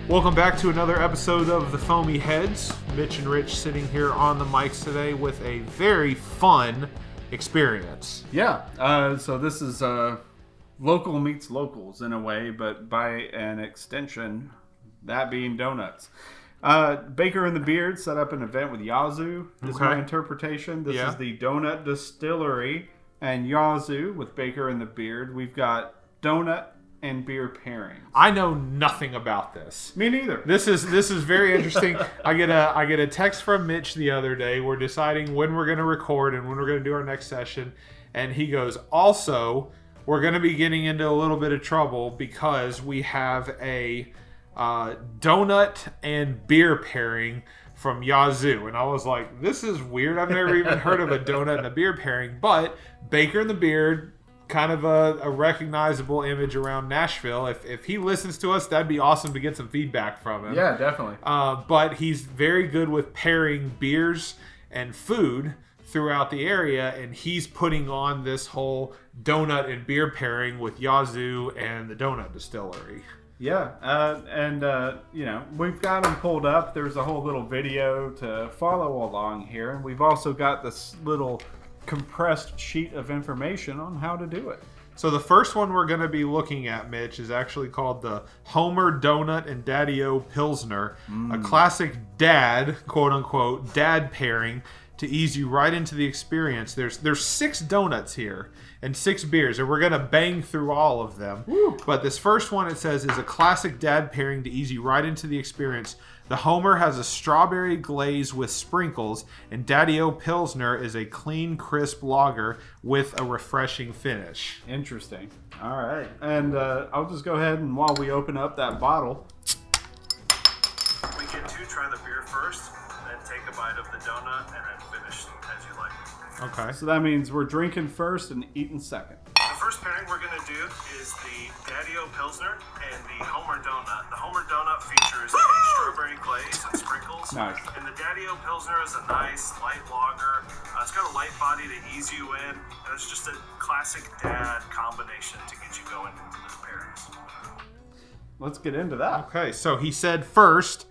Welcome back to another episode of The Foamy Heads. Mitch and Rich sitting here on the mics today with a very fun experience. Yeah, so this is local meets locals in a way, but by an extension, that being donuts. Baker and the Beard set up an event with Yazoo, is my interpretation. This is the Donut Distillery and Yazoo with Baker and the Beard. We've got donut and beer pairings. I know nothing about this. Me neither. This is very interesting. I get a text from Mitch the other day. We're deciding when we're going to record and when we're going to do our next session, and he goes, also, we're going to be getting into a little bit of trouble because we have a donut and beer pairing from Yazoo. And I was like, this is weird. I've never even heard of a donut and a beer pairing, but Baker and the Beard, kind of a recognizable image around Nashville. If he listens to us, that'd be awesome to get some feedback from him. Yeah, definitely. But he's very good with pairing beers and food throughout the area, and he's putting on this whole donut and beer pairing with Yazoo and the Donut Distillery. Yeah, and we've got them pulled up. There's a whole little video to follow along here, and we've also got this little compressed sheet of information on how to do it. So the first one we're going to be looking at, Mitch, is actually called the Homer Donut and Daddy-O Pilsner, a classic dad, quote-unquote, dad pairing to ease you right into the experience. There's 6 donuts here and 6 beers, and we're going to bang through all of them. Woo. But this first one, it says, is a classic dad pairing to ease you right into the experience. The Homer has a strawberry glaze with sprinkles, and Daddy-O Pilsner is a clean, crisp lager with a refreshing finish. Interesting. All right. And I'll just go ahead and while we open up that bottle, we get to try the beer first, then take a bite of the donut, and then finish as you like. Okay. so that means we're drinking first and eating second. The first pairing we're going to do is the Daddy-O Pilsner and the Homer Donut. The Homer Donut features a strawberry glaze and sprinkles. Nice. And the Daddy-O Pilsner is a nice light lager. It's got a light body to ease you in. And it's just a classic dad combination to get you going into the pairings. Let's get into that. Okay, so he said first,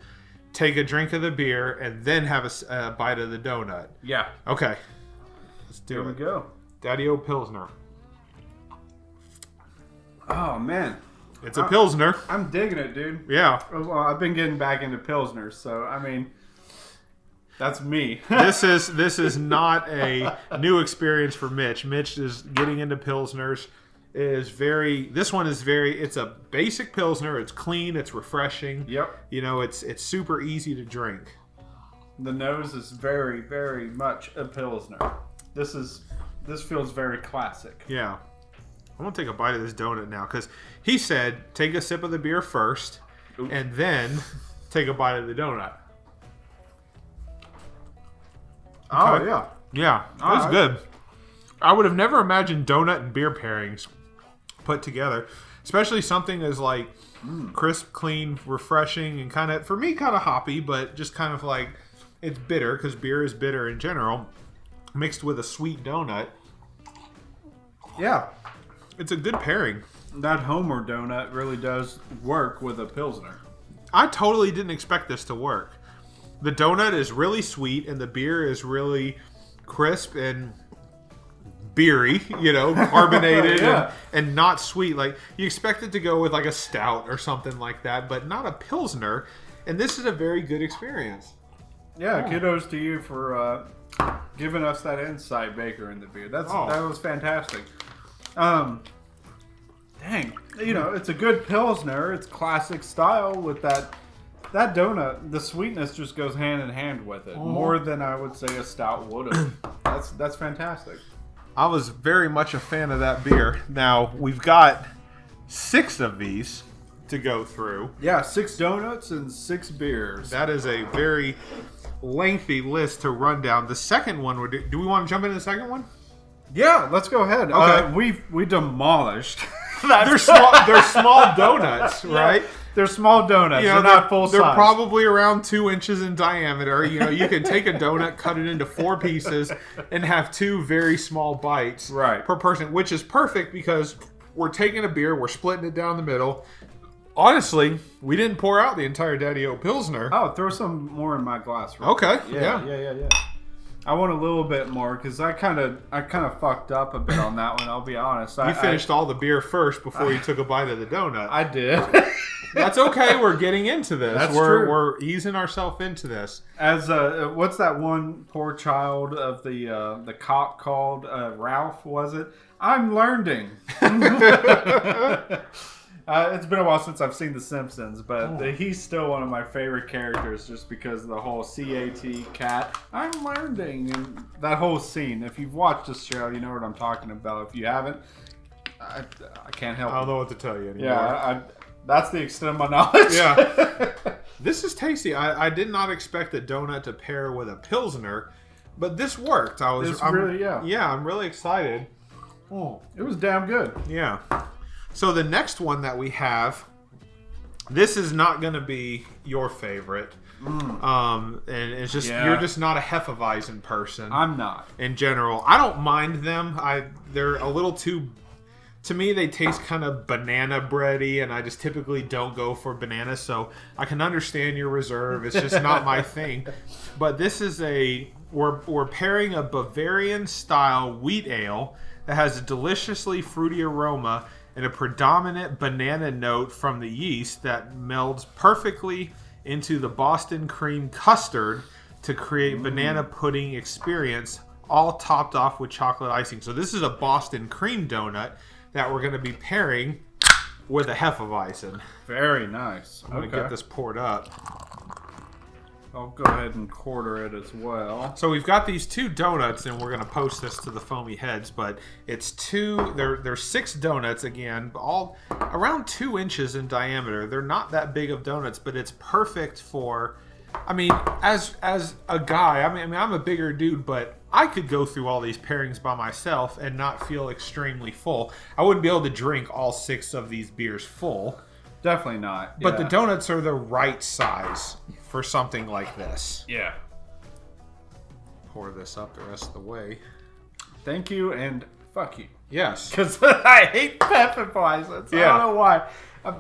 take a drink of the beer and then have a bite of the donut. Yeah. Okay. Let's do Here it. we go. Daddy-O Pilsner. Oh, man. It's a Pilsner. I'm digging it, dude. Yeah. Well, I've been getting back into Pilsners, so, I mean, that's me. This is not a new experience for Mitch. Mitch is getting into Pilsners. It's a basic Pilsner. It's clean. It's refreshing. Yep. You know, it's super easy to drink. The nose is very, very much a Pilsner. This feels very classic. Yeah. I'm going to take a bite of this donut now because he said take a sip of the beer first and then take a bite of the donut. Oh, Okay. yeah. Yeah, that's good. I would have never imagined donut and beer pairings put together, especially something as like crisp, clean, refreshing, and kind of, for me, kind of hoppy, but just kind of like it's bitter because beer is bitter in general, mixed with a sweet donut. Yeah. It's a good pairing. That Homer donut really does work with a Pilsner. I totally didn't expect this to work. The donut is really sweet and the beer is really crisp and beery, carbonated and not sweet. Like you expect it to go with like a stout or something like that, but not a Pilsner. And this is a very good experience. Yeah, kudos to you for giving us that insight, Baker, in the beer. That was fantastic. Dang, it's a good Pilsner. It's classic style with that donut. The sweetness just goes hand in hand with it, more than I would say a stout would have. That's fantastic. I was very much a fan of that beer. Now we've got 6 of these to go through. Yeah, 6 donuts and 6 beers. That is a very lengthy list to run down. The second one, do we want to jump into the second one? Yeah, let's go ahead. Okay. We demolished. They're small donuts, right? They're small donuts. They're not full size. They're probably around 2 inches in diameter. You can take a donut, cut it into 4 pieces, and have 2 very small bites per person, which is perfect because we're taking a beer, we're splitting it down the middle. Honestly, we didn't pour out the entire Daddy-O Pilsner. Oh, throw some more in my glass. Right? Okay. Yeah. I want a little bit more because I kind of fucked up a bit on that one. I'll be honest. You finished all the beer first before you took a bite of the donut. I did. That's okay. We're getting into this. That's true. true. We're easing ourselves into this. As what's that one poor child of the cop called Ralph? Was it? I'm learning. It's been a while since I've seen The Simpsons, but he's still one of my favorite characters just because of the whole cat. I'm learning. And that whole scene. If you've watched this show, you know what I'm talking about. If you haven't, I can't help it. I don't know what to tell you anymore. Yeah, that's the extent of my knowledge. Yeah. This is tasty. I did not expect a donut to pair with a Pilsner, but this worked. I'm really excited. Oh, it was damn good. Yeah. So the next one that we have, this is not going to be your favorite. And it's just you're just not a Hefeweizen person. I'm not. In general, I don't mind them. They're a little too. To me, they taste kind of banana bready, and I just typically don't go for bananas. So I can understand your reserve. It's just not my thing. But this is we're pairing a Bavarian style wheat ale that has a deliciously fruity aroma and a predominant banana note from the yeast that melds perfectly into the Boston cream custard to create banana pudding experience, all topped off with chocolate icing. So this is a Boston cream donut that we're going to be pairing with a Hefeweizen. Very nice. I'm going to get this poured up. I'll go ahead and quarter it as well. So we've got these two donuts, and we're going to post this to the Foamy Heads, but it's there's 6 donuts, again, all around 2 inches in diameter. They're not that big of donuts, but it's perfect for, as a guy, I'm a bigger dude, but I could go through all these pairings by myself and not feel extremely full. I wouldn't be able to drink all 6 of these beers full. Definitely not. But the donuts are the right size for something like this. Yeah. Pour this up the rest of the way. Thank you and fuck you. Yes. Because I hate Hefeweizens. Yeah. I don't know why.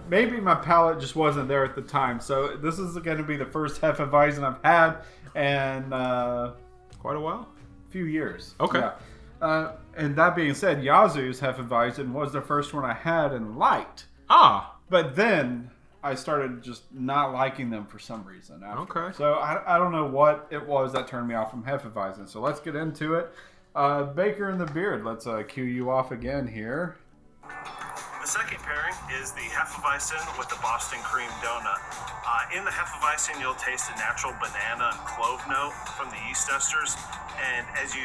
Maybe my palate just wasn't there at the time. So this is going to be the first Hefeweizen I've had in quite a while. Few years. Okay. Yeah. And that being said, Yazoo's Hefeweizen was the first one I had and liked. But then I started just not liking them for some reason. After. Okay. So I don't know what it was that turned me off from Hefeweizen. So let's get into it. Baker and the Beard. Let's cue you off again here. The second pairing is the Hefeweizen with the Boston cream donut. In the Hefeweizen, you'll taste a natural banana and clove note from the yeast esters. And as you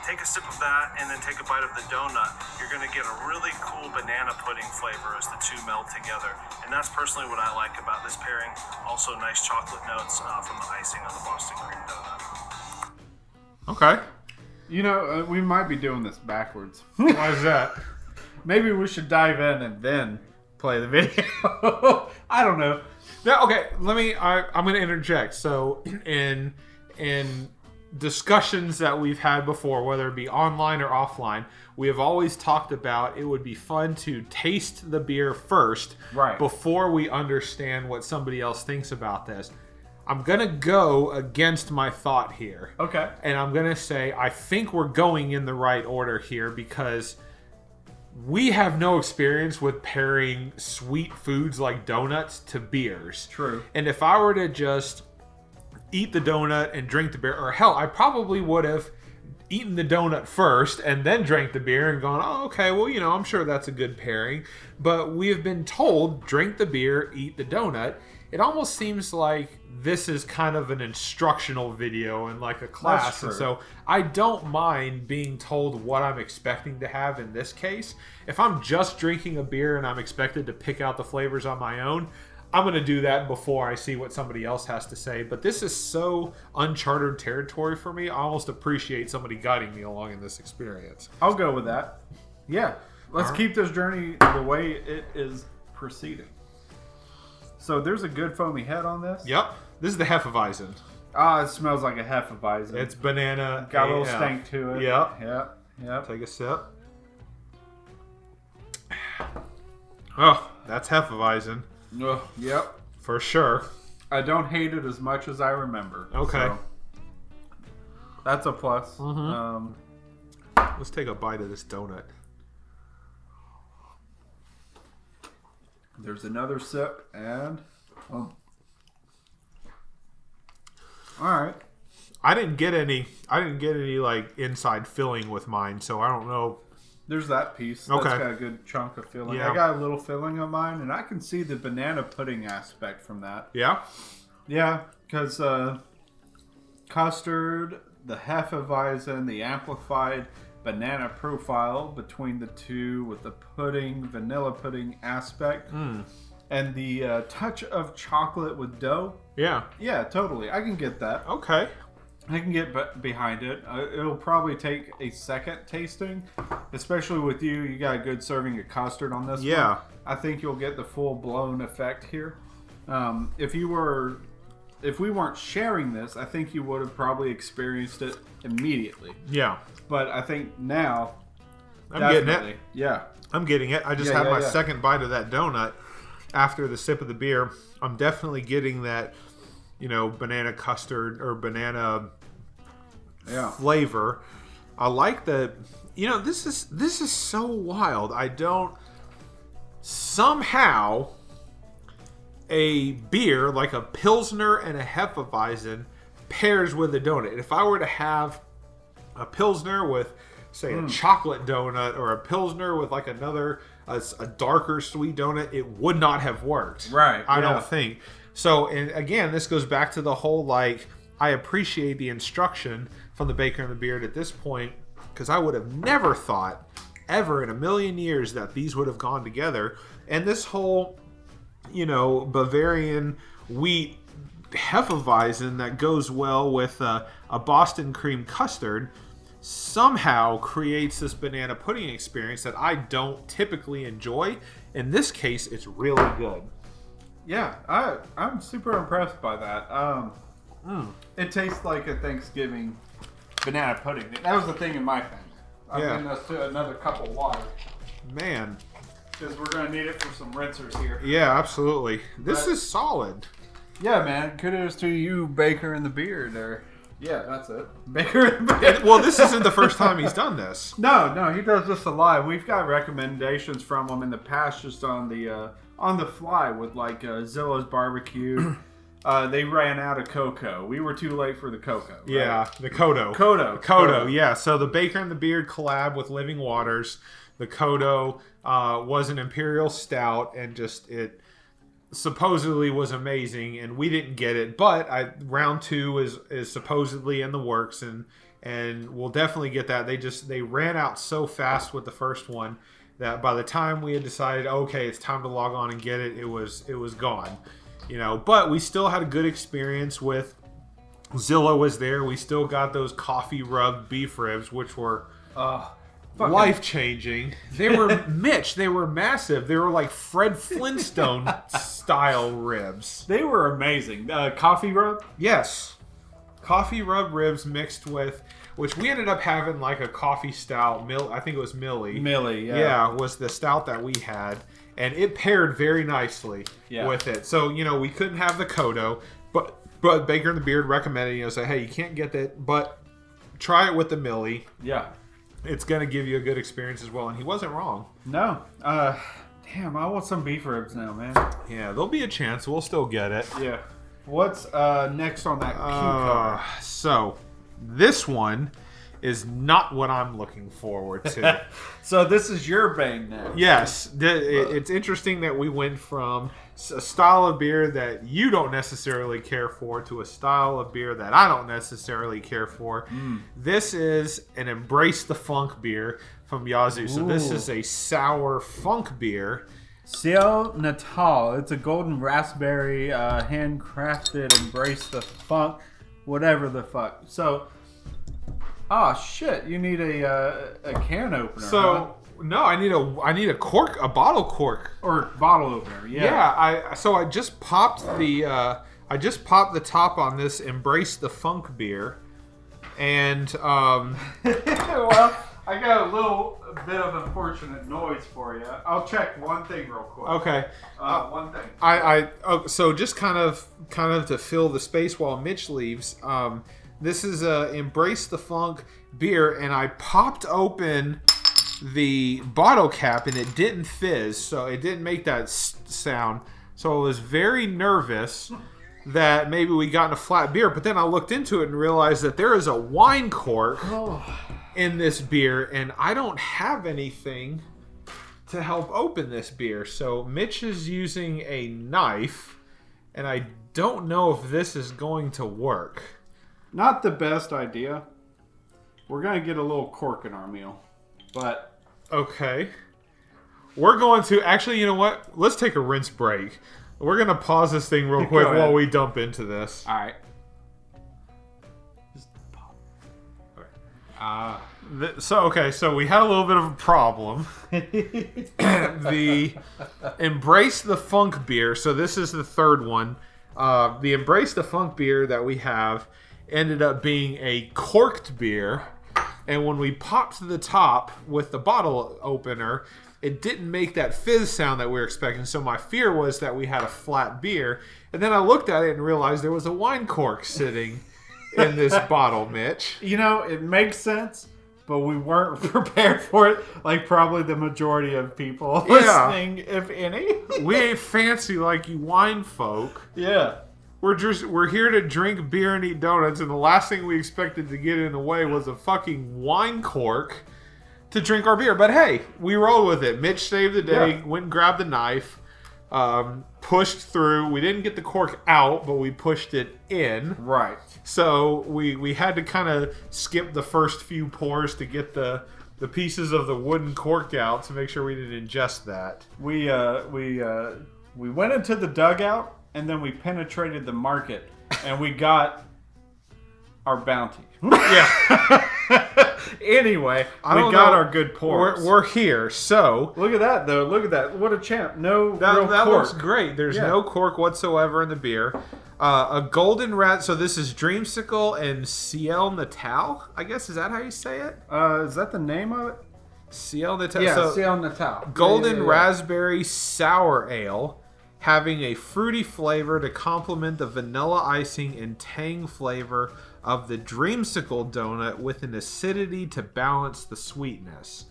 take a sip of that and then take a bite of the donut, you're going to get a really cool banana pudding flavor as the two meld together. And that's personally what I like about this pairing. Also nice chocolate notes from the icing on the Boston cream donut. Okay. You know, we might be doing this backwards. Why is that? Maybe we should dive in and then play the video. I don't know. No, okay, I'm going to interject. So in discussions that we've had before, whether it be online or offline, we have always talked about it would be fun to taste the beer first, right, before we understand what somebody else thinks about this. I'm going to go against my thought here. Okay. And I'm going to say I think we're going in the right order here because we have no experience with pairing sweet foods like donuts to beers. True. And if I were to just eat the donut and drink the beer, or hell, I probably would have eaten the donut first and then drank the beer and gone, oh, okay, well, I'm sure that's a good pairing. But we have been told, drink the beer, eat the donut. It almost seems like this is kind of an instructional video and like a class. And so I don't mind being told what I'm expecting to have in this case. If I'm just drinking a beer and I'm expected to pick out the flavors on my own, I'm going to do that before I see what somebody else has to say. But this is so uncharted territory for me. I almost appreciate somebody guiding me along in this experience. I'll go with that. Yeah. Let's keep this journey the way it is proceeding. So there's a good foamy head on this. Yep. This is the Hefeweizen. It smells like a Hefeweizen. It's banana. Got a little stank to it. Yep. Take a sip. Oh, that's Hefeweizen. Yep. For sure. I don't hate it as much as I remember. Okay. So that's a plus. Mm-hmm. Let's take a bite of this donut. There's another sip, and all right. I didn't get any like inside filling with mine, so I don't know. There's that piece. That's Okay. got a good chunk of filling. Yeah. I got a little filling on mine, and I can see the banana pudding aspect from that. Yeah. Yeah, because custard, the Hefeweizen, the amplified banana profile between the two with the pudding, vanilla pudding aspect, and the touch of chocolate with dough. Yeah. Yeah, totally. I can get that. Okay. I can get behind it. It'll probably take a second tasting, especially with you. You got a good serving of custard on this Yeah. one. I think you'll get the full-blown effect here. If we weren't sharing this, I think you would have probably experienced it immediately. Yeah. But I think now, I'm getting it. Yeah. I'm getting it. I just had my second bite of that donut after the sip of the beer. I'm definitely getting that, banana custard or banana flavor. I like the, this is so wild. I don't somehow a beer like a Pilsner and a Hefeweizen pairs with a donut. If I were to have a Pilsner with, say, a chocolate donut or a Pilsner with like a darker sweet donut, it would not have worked. Right. I don't think. So, and again, this goes back to the whole, I appreciate the instruction from the Baker and the Beard at this point, because I would have never thought ever in a million years that these would have gone together. And this whole, Bavarian wheat Hefeweizen that goes well with a Boston cream custard somehow creates this banana pudding experience that I don't typically enjoy. In this case, it's really good. Yeah, I'm super impressed by that. It tastes like a Thanksgiving banana pudding. That was the thing in my family. I'm getting us to another cup of water. Man. Because we're going to need it for some rinsers here. Yeah, absolutely. This is solid. Yeah, man. Kudos to you, Baker and the Beard. Yeah, that's it. Baker and the Beard. Well, this isn't the first time he's done this. No, he does this a lot. We've got recommendations from him in the past just on the fly with Zilla's Barbecue. They ran out of cocoa. We were too late for the cocoa. Right? Yeah, the Kodo. Kodo, yeah. So the Baker and the Beard collab with Living Waters. The Kodo was an Imperial Stout, and it supposedly was amazing, and we didn't get it. But round 2 is supposedly in the works, and we'll definitely get that. They ran out so fast with the first one that by the time we had decided, okay, it's time to log on and get it, it was gone. But we still had a good experience with Zilla was there. We still got those coffee rubbed beef ribs, which were life changing. They were they were massive. They were like Fred Flintstone style ribs. They were amazing. Coffee rub? Yes. Coffee rub ribs mixed with, which we ended up having like a coffee stout. I think it was Millie. Millie, yeah. Yeah, was the stout that we had. And it paired very nicely with it. So, we couldn't have the Kodo, but Baker and the Beard recommended, say, hey, you can't get that, but try it with the Millie. Yeah. It's going to give you a good experience as well. And he wasn't wrong. No. Damn, I want some beef ribs now, man. Yeah, there'll be a chance. We'll still get it. Yeah. What's next on that cucumber? So, this one is not what I'm looking forward to. So this is your bang now. Yes. It's interesting that we went from a style of beer that you don't necessarily care for to a style of beer that I don't necessarily care for. This is an Embrace the Funk beer from Yazoo. So this is a sour funk beer. Ciel Natal. It's a golden raspberry, handcrafted Embrace the Funk, whatever the fuck. So, shit! You need a can opener. So no, I need a cork, a bottle cork or bottle opener. Yeah. Yeah. I just popped the top on this Embrace the Funk beer, and well, I got a little bit of unfortunate noise for you. I'll check one thing real quick. Okay. One thing. So just kind of to fill the space while Mitch leaves. This is a Embrace the Funk beer, and I popped open the bottle cap and it didn't fizz, so it didn't make that sound. So I was very nervous that maybe we got in a flat beer, but then I looked into it and realized that there is a wine cork in this beer, and I don't have anything to help open this beer. So Mitch is using a knife, and I don't know if this is going to work. Not the best idea. We're going to get a little cork in our meal. But okay. We're going to... Actually, you know what? Let's take a rinse break. We're going to pause this thing real quick while we dump into this. All right. Just pop. Okay. So we had a little bit of a problem. The Embrace the Funk beer. So this is the third one. The Embrace the Funk beer that we have ended up being a corked beer, and when we popped to the top with the bottle opener, it didn't make that fizz sound that we were expecting. So my fear was that we had a flat beer, and then I looked at it and realized there was a wine cork sitting in this bottle, Mitch. You know, it makes sense, but we weren't prepared for it, like probably the majority of people listening, if any. We ain't fancy like you wine folk. Yeah. We're here to drink beer and eat donuts, and the last thing we expected to get in the way was a fucking wine cork to drink our beer. But hey, we rolled with it. Mitch saved the day, went and grabbed the knife, pushed through. We didn't get the cork out, but we pushed it in. Right. So we had to kind of skip the first few pours to get the pieces of the wooden cork out to make sure we didn't ingest that. We went into the dugout, and then we penetrated the market, and we got our bounty. Yeah. Anyway, we got our good pours. We're here, so... Look at that, though. Look at that. What a champ. No that real cork. Looks great. There's no cork whatsoever in the beer. A golden rat... So this is Dreamsicle and Ciel Natal, I guess. Is that how you say it? Is that the name of it? Ciel Natal. Yeah, so, Ciel Natal. Golden raspberry sour ale, having a fruity flavor to complement the vanilla icing and tang flavor of the Dreamsicle donut with an acidity to balance the sweetness.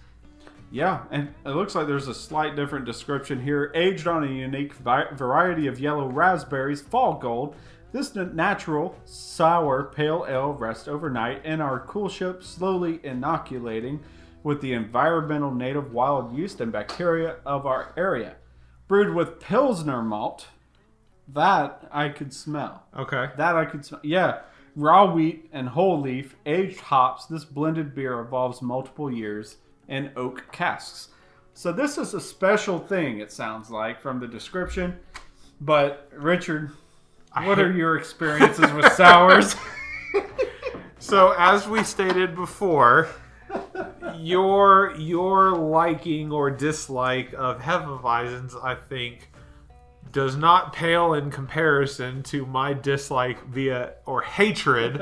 Yeah, and it looks like there's a slight different description here. Aged on a unique variety of yellow raspberries, fall gold, this natural, sour, pale ale rests overnight in our cool ship, slowly inoculating with the environmental native wild yeast and bacteria of our area. Brewed with Pilsner malt, that I could smell. Okay. That I could smell. Yeah. Raw wheat and whole leaf, aged hops, this blended beer evolves multiple years in oak casks. So this is a special thing, it sounds like, from the description. But, Richard, what are your experiences with sours? So, as we stated before, your liking or dislike of Hefeweizens, I think, does not pale in comparison to my dislike or hatred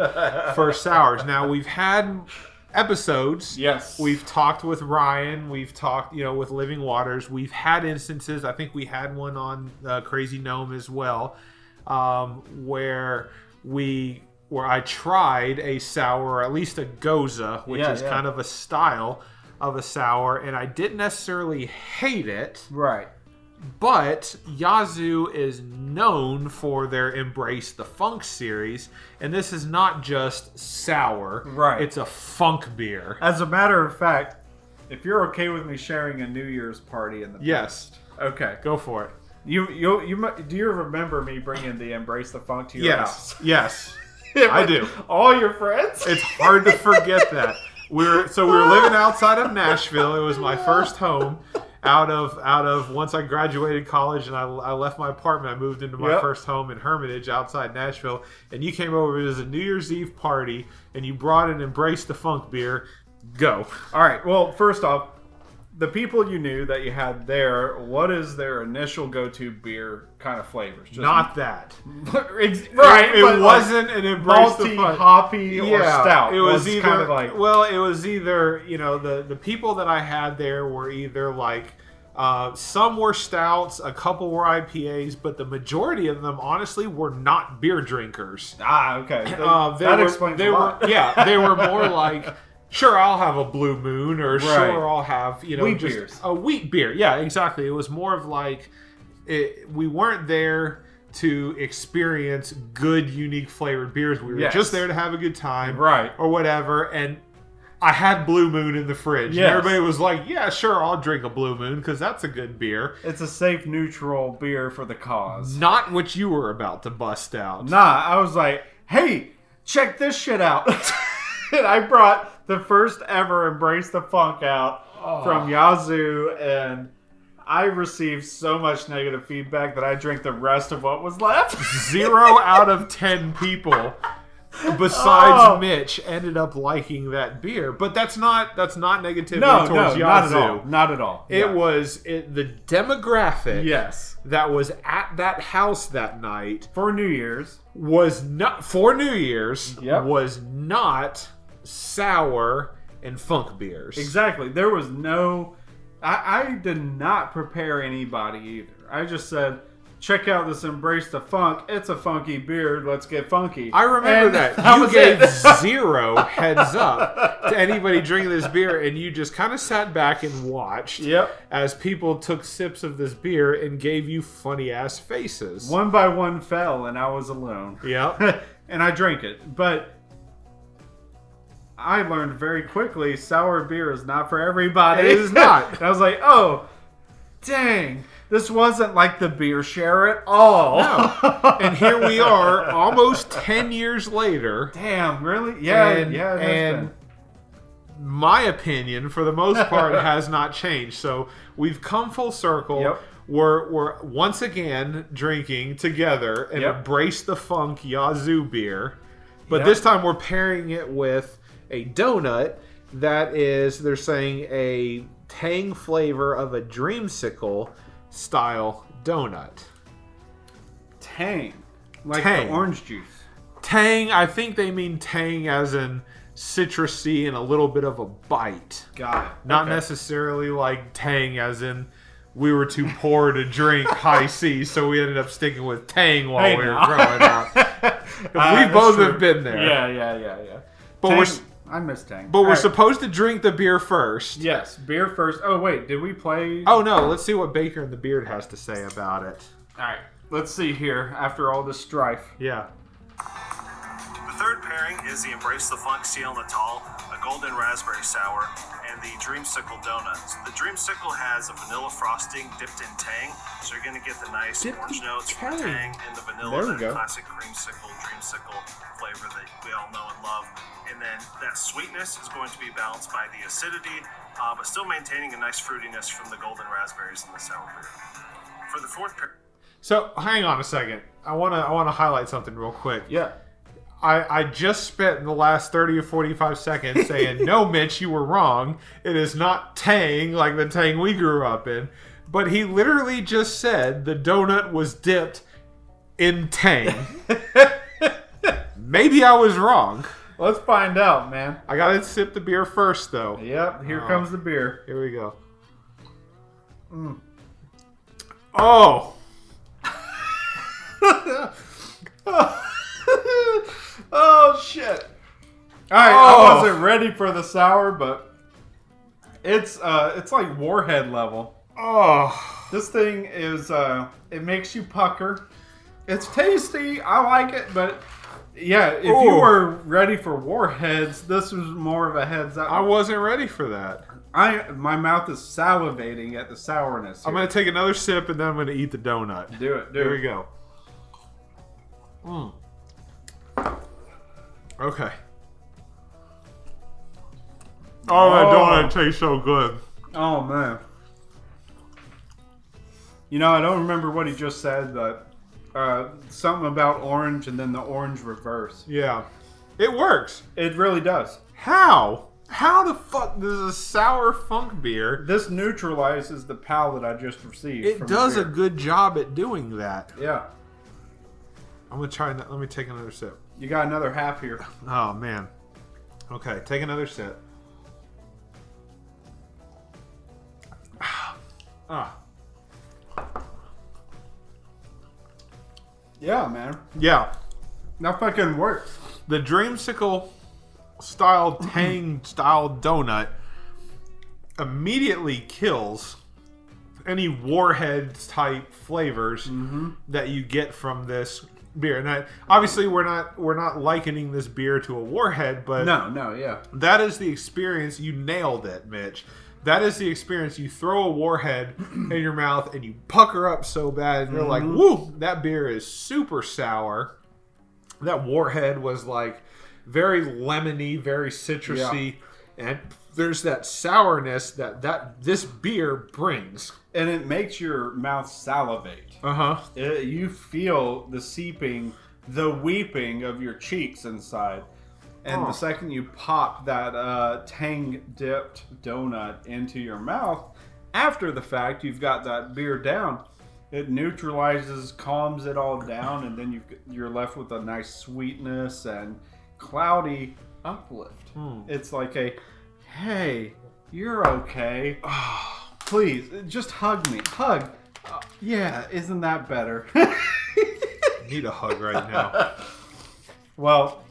for sours. Now, we've had episodes. Yes. We've talked with Ryan. We've talked, with Living Waters. We've had instances. I think we had one on Crazy Gnome as well, where I tried a sour, or at least a goza, which is kind of a style of a sour, and I didn't necessarily hate it. Right. But Yazoo is known for their Embrace the Funk series, and this is not just sour. Right. It's a funk beer. As a matter of fact, if you're okay with me sharing a New Year's party in the past. Yes. Okay. Go for it. You do you remember me bringing the Embrace the Funk to your house? Yes. I do. All your friends? It's hard to forget that. We were living outside of Nashville. It was my first home. Out of once I graduated college and I left my apartment, I moved into my first home in Hermitage outside Nashville. And you came over. It was a New Year's Eve party, and you brought an Embrace the Funk beer. Go. All right. Well, first off, the people you knew that you had there, what is their initial go-to beer kind of flavors? Just Not that. right. It wasn't an embrace the malty, fun. hoppy, or stout. It was either kind of like, well, it was either the people that I had there were either like some were stouts, a couple were IPAs, but the majority of them honestly were not beer drinkers. okay. That explains a lot. They were more like, sure, I'll have a Blue Moon, or sure, I'll have wheat just beers. a wheat beer. Yeah, exactly. It was more of like we weren't there to experience good, unique flavored beers. We were just there to have a good time, right, or whatever. And I had Blue Moon in the fridge. Yes. And everybody was like, yeah, sure, I'll drink a Blue Moon because that's a good beer. It's a safe, neutral beer for the cause. Not what you were about to bust out. Nah, I was like, hey, check this shit out. And I brought the first ever Embrace the Funk out from Yazoo, and I received so much negative feedback that I drank the rest of what was left. 0 out of 10 people besides Mitch ended up liking that beer, but that's not negativity towards Yazoo. Not at all. It was the demographic Yes. that was at that house that night For New Year's. was not for New Year's. Yep. Was not sour and funk beers. Exactly. There was no... I did not prepare anybody either. I just said, check out this Embrace the Funk. It's a funky beer. Let's get funky. I remember that. You gave 0 heads up to anybody drinking this beer, and you just kind of sat back and watched as people took sips of this beer and gave you funny-ass faces. One by one fell, and I was alone. Yep. And I drank it. But I learned very quickly sour beer is not for everybody. It is not. And I was like, oh, dang. This wasn't like the beer share at all. No. And here we are, almost 10 years later. Damn, really? Yeah, and my opinion, for the most part, has not changed. So we've come full circle. Yep. We're once again drinking together and Embrace the Funk Yazoo beer. But this time we're pairing it with a donut that is, they're saying, a tang flavor of a dreamsicle style donut. Tang. Like Tang. the orange juice. Tang, I think they mean tang as in citrusy and a little bit of a bite. Got it. Not necessarily like tang as in we were too poor to drink high C, so we ended up sticking with tang while we were growing up. We both have been there. Yeah. But Tang, we're I miss Tang. But we're supposed to drink the beer first. Yes, beer first. Oh, wait, did we play? Oh, no, let's see what Baker and the Beard has to say about it. All right, let's see here after all this strife. Yeah. The third pairing is the Embrace the Funk Ciel Natal, a golden raspberry sour, and the Dreamsicle Donuts. The Dreamsicle has a vanilla frosting dipped in tang, so you're going to get the nice orange notes from tang and the vanilla, that classic creamsicle, dreamsicle flavor that we all know and love. And then that sweetness is going to be balanced by the acidity, but still maintaining a nice fruitiness from the golden raspberries in the sour beer. For the fourth pair... So, hang on a second. I want to highlight something real quick. Yeah. I just spent the last 30 or 45 seconds saying, no, Mitch, you were wrong. It is not tang like the tang we grew up in. But he literally just said the donut was dipped in tang. Maybe I was wrong. Let's find out, man. I got to sip the beer first, though. Yep, here comes the beer. Here we go. Oh. Oh, shit. All right, I wasn't ready for the sour, but it's like Warhead level. Oh. This thing is, it makes you pucker. It's tasty. I like it, but yeah, if you were ready for Warheads, this was more of a heads up. I wasn't ready for that. My mouth is salivating at the sourness here. I'm going to take another sip and then I'm going to eat the donut. Do it. Here we go. Okay. Oh, that donut tastes so good. Oh, man. You know, I don't remember what he just said, but something about orange and then the orange reverse. Yeah. It works. It really does. How? How the fuck This is a sour funk beer. This neutralizes the palate I just received. It does a good job at doing that. Yeah. I'm gonna try. Let me take another sip. You got another half here. Oh man. Okay, take another sip. Ah. Yeah, man. Yeah. That fucking works. The dreamsicle style tang style donut immediately kills any warhead type flavors that you get from this beer. And obviously we're not likening this beer to a warhead, but yeah. that is the experience. You nailed it, Mitch. That is the experience. You throw a warhead in your mouth and you pucker up so bad and you're like, woo, that beer is super sour. That warhead was like very lemony, very citrusy, and there's that sourness that this beer brings. And it makes your mouth salivate. Uh-huh. You feel the seeping, the weeping of your cheeks inside. And the second you pop that tang-dipped donut into your mouth, after the fact, you've got that beer down. It neutralizes, calms it all down, and then you're left with a nice sweetness and cloudy uplift. It's like hey, you're okay. Please, just hug me. Hug. Yeah, isn't that better? Need a hug right now. Well,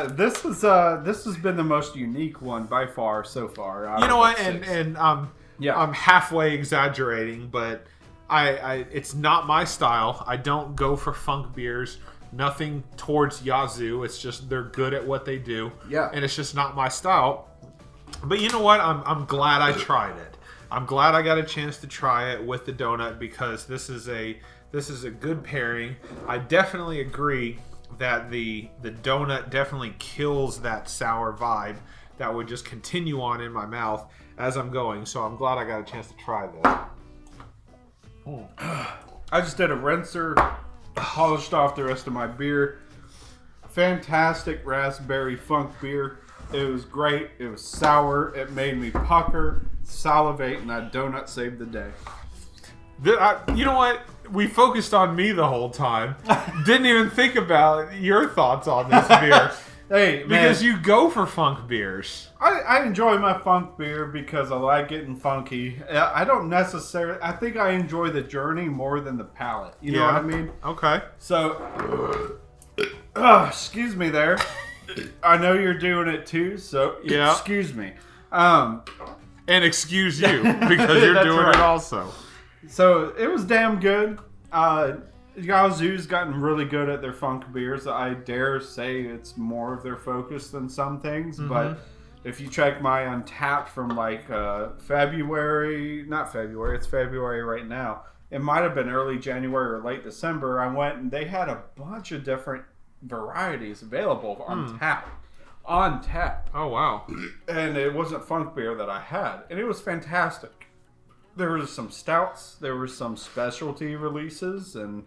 this has been the most unique one by far so far. You know what? And I'm halfway exaggerating, but I it's not my style. I don't go for funk beers. Nothing towards Yazoo. It's just they're good at what they do. Yeah. And it's just not my style. But you know what? I'm glad I tried it. I'm glad I got a chance to try it with the donut because this is a good pairing. I definitely agree that the donut definitely kills that sour vibe that would just continue on in my mouth as I'm going. So I'm glad I got a chance to try this. I just did a rinser, polished off the rest of my beer. Fantastic raspberry funk beer. It was great. It was sour. It made me pucker, salivate, and that donut saved the day. You know what? We focused on me the whole time. Didn't even think about your thoughts on this beer. Hey, man. Because you go for funk beers. I enjoy my funk beer because I like getting funky. I don't necessarily... I think I enjoy the journey more than the palate. You know what I mean? Okay. So... excuse me there. I know you're doing it too, so excuse me. And excuse you, because you're doing it also. So, it was damn good. Yazoo's gotten really good at their funk beers. I dare say it's more of their focus than some things, but if you check my Untapped from like February, not February, it's February right now. It might have been early January or late December. I went and they had a bunch of different varieties available on tap. Oh, wow. And it wasn't funk beer that I had. And it was fantastic. There was some stouts. There were some specialty releases. And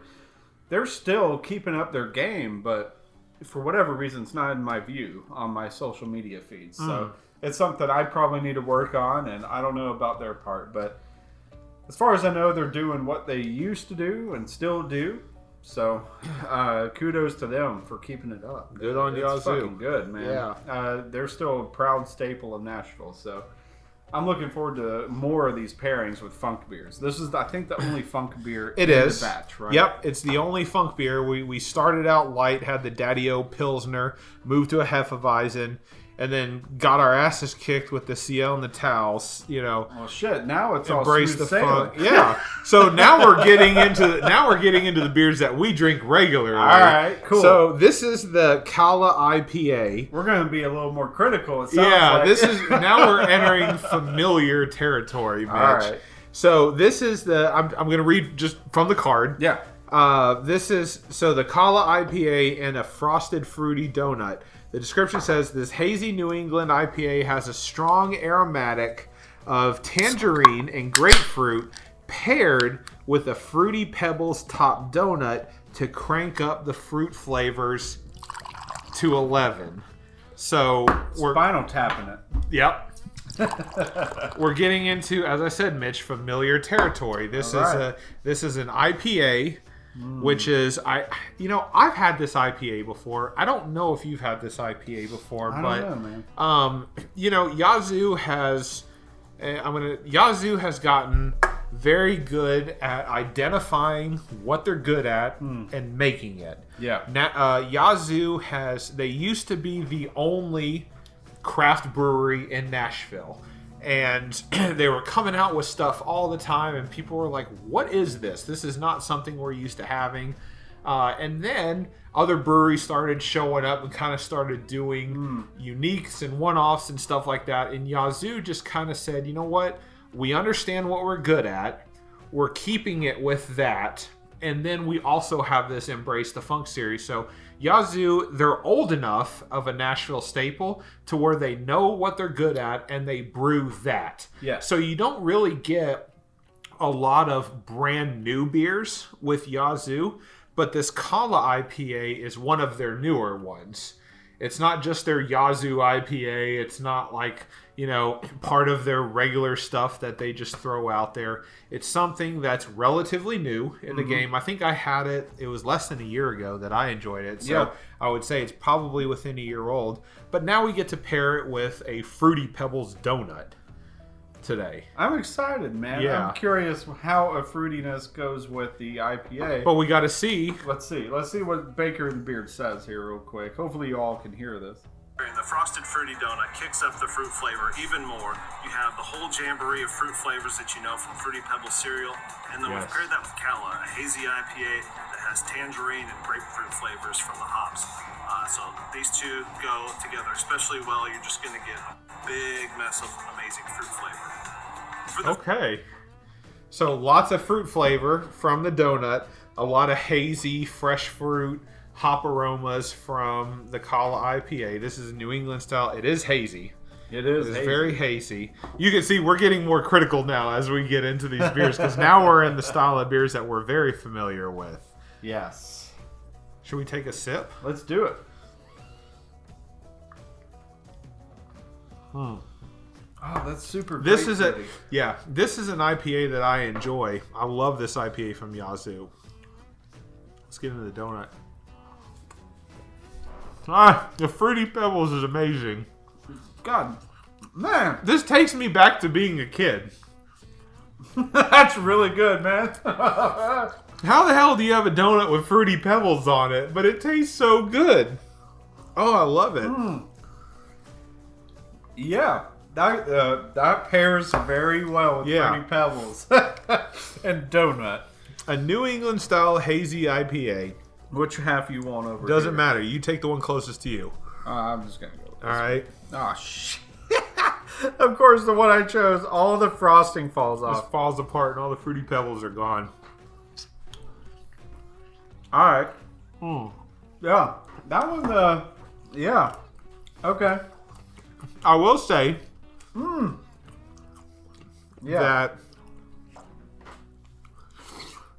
they're still keeping up their game. But for whatever reason, it's not in my view on my social media feeds. So it's something I probably need to work on. And I don't know about their part. But as far as I know, they're doing what they used to do and still do. So, kudos to them for keeping it up. Good on Yazoo. It's fucking good, man. Yeah. They're still a proud staple of Nashville. So, I'm looking forward to more of these pairings with funk beers. This is, I think, the only funk beer in the batch, right? Yep, it's the only funk beer. We started out light, had the Daddy-O Pilsner, moved to a Hefeweizen, and then got our asses kicked with the CL and the Towels, you know. Well, shit, now it's all embrace smooth the funk. sailing. Yeah. So now we're getting into the beers that we drink regularly. All right, cool. So this is the Kala IPA. We're going to be a little more critical, it sounds like. This is now we're entering familiar territory, Mitch. All right. So this is I'm going to read just from the card. Yeah. This is the Kala IPA and a frosted fruity donut. The description says this hazy New England IPA has a strong aromatic of tangerine and grapefruit paired with a fruity pebbles top donut to crank up the fruit flavors to 11. So we're Spinal tapping it. Yep. We're getting into, as I said, Mitch, familiar territory. This is an IPA, which is I've had this IPA before. I don't know if you've had this IPA before, Yazoo has gotten very good at identifying what they're good at and making it. Yeah. Yazoo they used to be the only craft brewery in Nashville, and they were coming out with stuff all the time, and people were like, what is this? This is not something we're used to having. And then other breweries started showing up and kind of started doing uniques and one-offs and stuff like that, and Yazoo just kind of said, you know what, we understand what we're good at, we're keeping it with that, and then we also have this Embrace the Funk series. So Yazoo, they're old enough of a Nashville staple to where they know what they're good at and they brew that. Yeah. So you don't really get a lot of brand new beers with Yazoo, but this Kala IPA is one of their newer ones. It's not just their Yazoo IPA. It's not like, part of their regular stuff that they just throw out there. It's something that's relatively new in the game. I think I had it. It was less than a year ago that I enjoyed it. So I would say it's probably within a year old. But now we get to pair it with a Fruity Pebbles donut today. I'm excited, man. Yeah. I'm curious how a fruitiness goes with the IPA. But we got to see. Let's see what Baker and the Beard says here real quick. Hopefully you all can hear this. The frosted fruity donut kicks up the fruit flavor even more. You have the whole jamboree of fruit flavors that you know from Fruity Pebbles cereal, and then we've paired that with Kala, a hazy IPA that has tangerine and grapefruit flavors from the hops. So these two go together especially well. You're just going to get a big mess of amazing fruit flavor. Okay. So lots of fruit flavor from the donut, a lot of hazy, fresh fruit, hop aromas from the Kala IPA. This is a New England style. It is hazy. It is very hazy. You can see we're getting more critical now as we get into these beers, because now we're in the style of beers that we're very familiar with. Yes. Should we take a sip? Let's do it. Oh, that's super great. This is an IPA that I enjoy. I love this IPA from Yazoo. Let's get into the donut. The Fruity Pebbles is amazing. God, man. This takes me back to being a kid. That's really good, man. How the hell do you have a donut with Fruity Pebbles on it, but it tastes so good? Oh, I love it. Yeah, that pairs very well with Fruity Pebbles and donut. A New England style hazy IPA. Which half you want over Doesn't here? matter. You take the one closest to you. I'm just going to go with this. All right. Oh, shit. Of course, the one I chose, all the frosting falls off. This falls apart and all the Fruity Pebbles are gone. All right. Yeah. That one, yeah. Okay. I will say that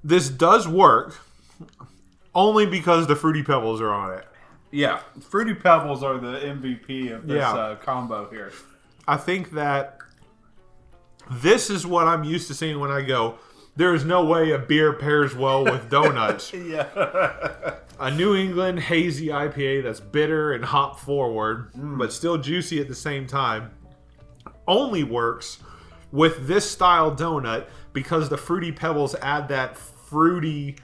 this does work only because the Fruity Pebbles are on it. Yeah. Fruity Pebbles are the MVP of this combo here. I think that this is what I'm used to seeing when I go, there's no way a beer pairs well with donuts. A New England hazy IPA that's bitter and hop forward, but still juicy at the same time, only works with this style donut because the Fruity Pebbles add that fruity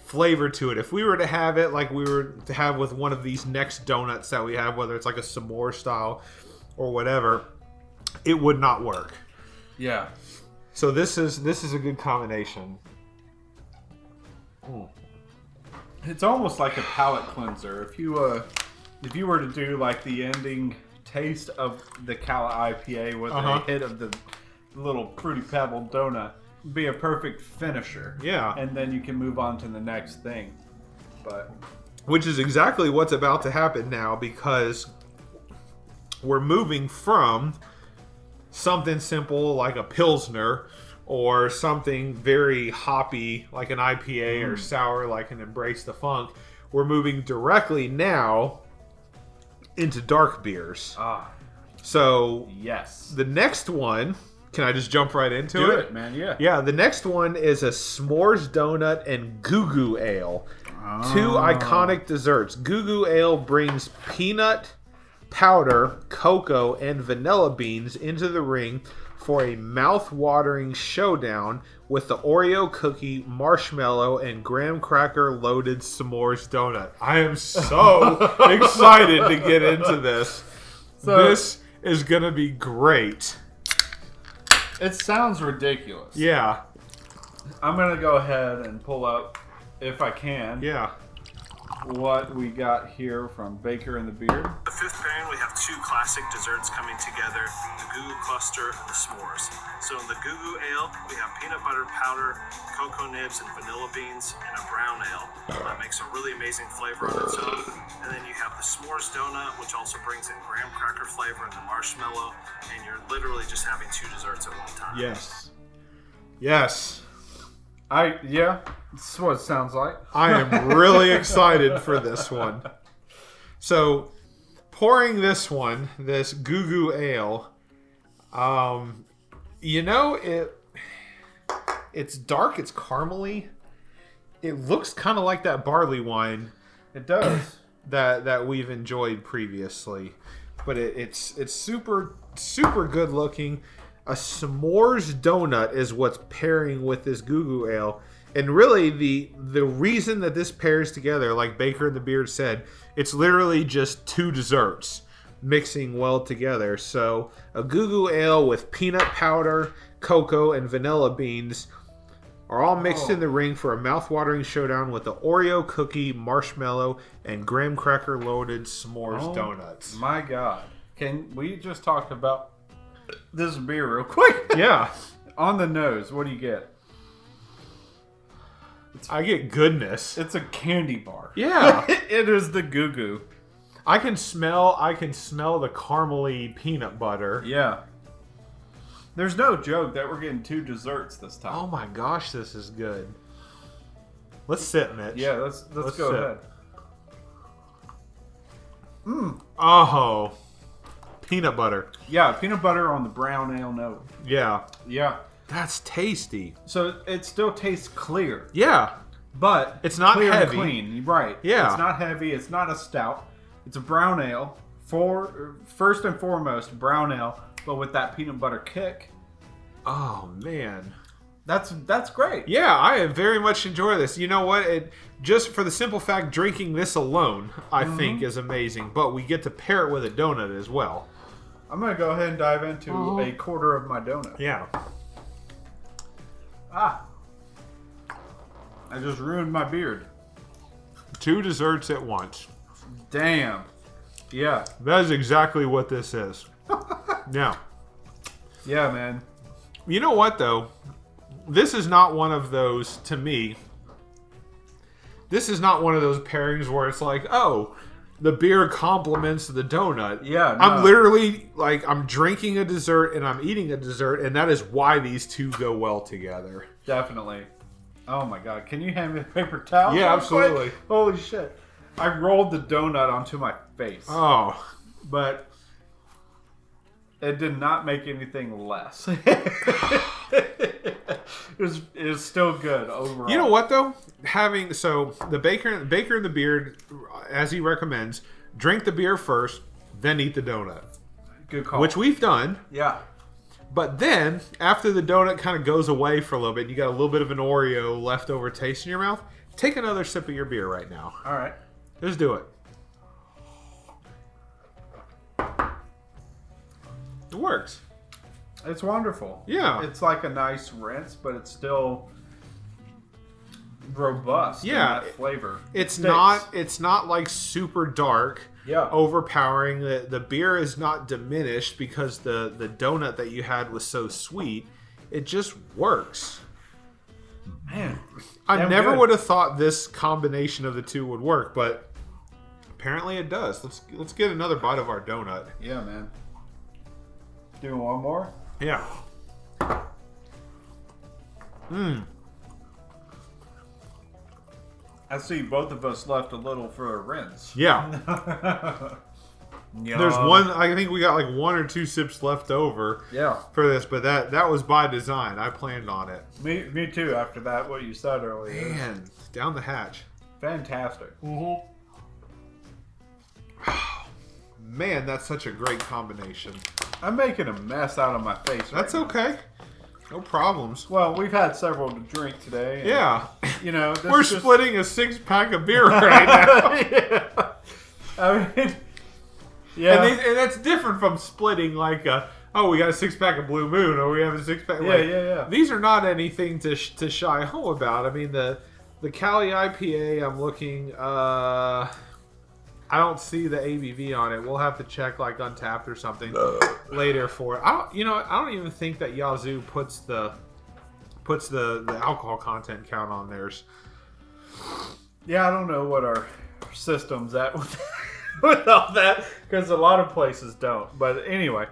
flavor to it. If we were to have it like we were to have with one of these next donuts that we have, whether it's like a s'more style or whatever, it would not work. Yeah. So this is a good combination. It's almost like a palate cleanser. If you were to do like the ending taste of the Kala IPA with a hit of the little Fruity Pebble donut, it'd be a perfect finisher. Yeah. And then you can move on to the next thing. But which is exactly what's about to happen now, because we're moving from something simple like a Pilsner or something very hoppy like an IPA or sour like an Embrace the Funk. We're moving directly now into dark beers. So Yes. the next one, can I just jump right into Do it? it, man. Yeah. Yeah, the next one is a s'mores donut and goo goo ale. Oh. 2 iconic desserts. Goo goo ale brings peanut powder, cocoa, and vanilla beans into the ring for a mouth-watering showdown with the Oreo cookie, marshmallow, and graham cracker loaded s'mores donut. I am so excited to get into this. This is going to be great. It sounds ridiculous. Yeah. I'm going to go ahead and pull up, if I can, Yeah. what we got here from Baker and the Beard. The fifth pairing, we have 2 classic desserts coming together, the Goo Goo Cluster and the S'mores. So in the Goo Goo Ale, we have peanut butter powder, cocoa nibs, and vanilla beans, and a brown ale. That makes a really amazing flavor on its own. And then you have the S'mores donut, which also brings in graham cracker flavor and the marshmallow, and you're literally just having 2 desserts at one time. Yes. Yes. Yeah, that's what it sounds like. I am really excited for this one. So, pouring this one, this Goo Goo Ale, it's dark, it's caramely. It looks kind of like that barley wine It does. that we've enjoyed previously, but it's super good looking. A s'mores donut is what's pairing with this Goo Goo Ale. And really, the reason that this pairs together, like Baker and the Beard said, it's literally just 2 desserts mixing well together. So a Goo Goo Ale with peanut powder, cocoa, and vanilla beans are all mixed in the ring for a mouth-watering showdown with the Oreo cookie, marshmallow, and graham cracker loaded s'mores donuts. My God. Can we just talk about this beer real quick? Yeah. On the nose, what do you get? I get goodness. It's a candy bar. Yeah. It is the Goo Goo. I can smell the caramely peanut butter. Yeah. There's no joke that we're getting 2 desserts this time. Oh my gosh, this is good. Let's sit, Mitch. Yeah, let's go sit. ahead. Oh. Peanut butter. Yeah, peanut butter on the brown ale note. Yeah. Yeah. That's tasty. So it still tastes clear, Yeah. but It's not clear heavy. and clean. Right. Yeah. It's not heavy. It's not a stout. It's a brown ale. First and foremost, brown ale, but with that peanut butter kick. Oh man. That's great. Yeah, I very much enjoy this. You know what? Just for the simple fact, drinking this alone, I think, is amazing. But we get to pair it with a donut as well. I'm going to go ahead and dive into a quarter of my donut. Yeah. I just ruined my beard. 2 desserts at once. Damn. Yeah. That is exactly what this is. Now, Yeah, man. you know what, though? This is not one of those, to me, this is not one of those pairings where it's like, oh, the beer complements the donut. Yeah, no. I'm literally, like, I'm drinking a dessert and I'm eating a dessert, and that is why these 2 go well together. Definitely. Oh my God. Can you hand me a paper towel? Yeah, real quick? absolutely. Holy shit. I rolled the donut onto my face. Oh. But it did not make anything less. It was still good overall. You know what, though? The Baker and the Beard, as he recommends, drink the beer first, then eat the donut. Good call. Which we've done. Yeah. But then, after the donut kind of goes away for a little bit, you got a little bit of an Oreo leftover taste in your mouth, take another sip of your beer right now. All right. Just do it. It works. It's wonderful. Yeah. It's like a nice rinse, but it's still robust. Yeah. In that flavor. It's Sticks. not like super dark. Yeah. Overpowering. The beer is not diminished because the donut that you had was so sweet. It just works. Man. I damn never good. would have thought this combination of the 2 would work, but apparently it does. Let's get another bite of our donut. Yeah, man. Doing one more? Yeah. I see both of us left a little for a rinse. Yeah. Yum. There's one. I think we got like 1 or 2 sips left over. Yeah. For this, but that was by design. I planned on it. Me too. After that, what you said earlier. Man, down the hatch. Fantastic. Mm-hmm. Man, that's such a great combination. I'm making a mess out of my face. That's right now. okay. No problems. Well, we've had several to drink today. And, Yeah. You know, this We're is just- splitting a 6-pack of beer right now. Yeah. I mean, yeah. And that's different from splitting like we got a 6-pack of Blue Moon, or we have a 6-pack. Yeah. These are not anything to shy home about. I mean, the Cali IPA, I'm looking. I don't see the ABV on it. We'll have to check like Untapped or something later for it. I don't even think that Yazoo puts the alcohol content count on theirs. Yeah, I don't know what our system's at with all that, because a lot of places don't. But anyway,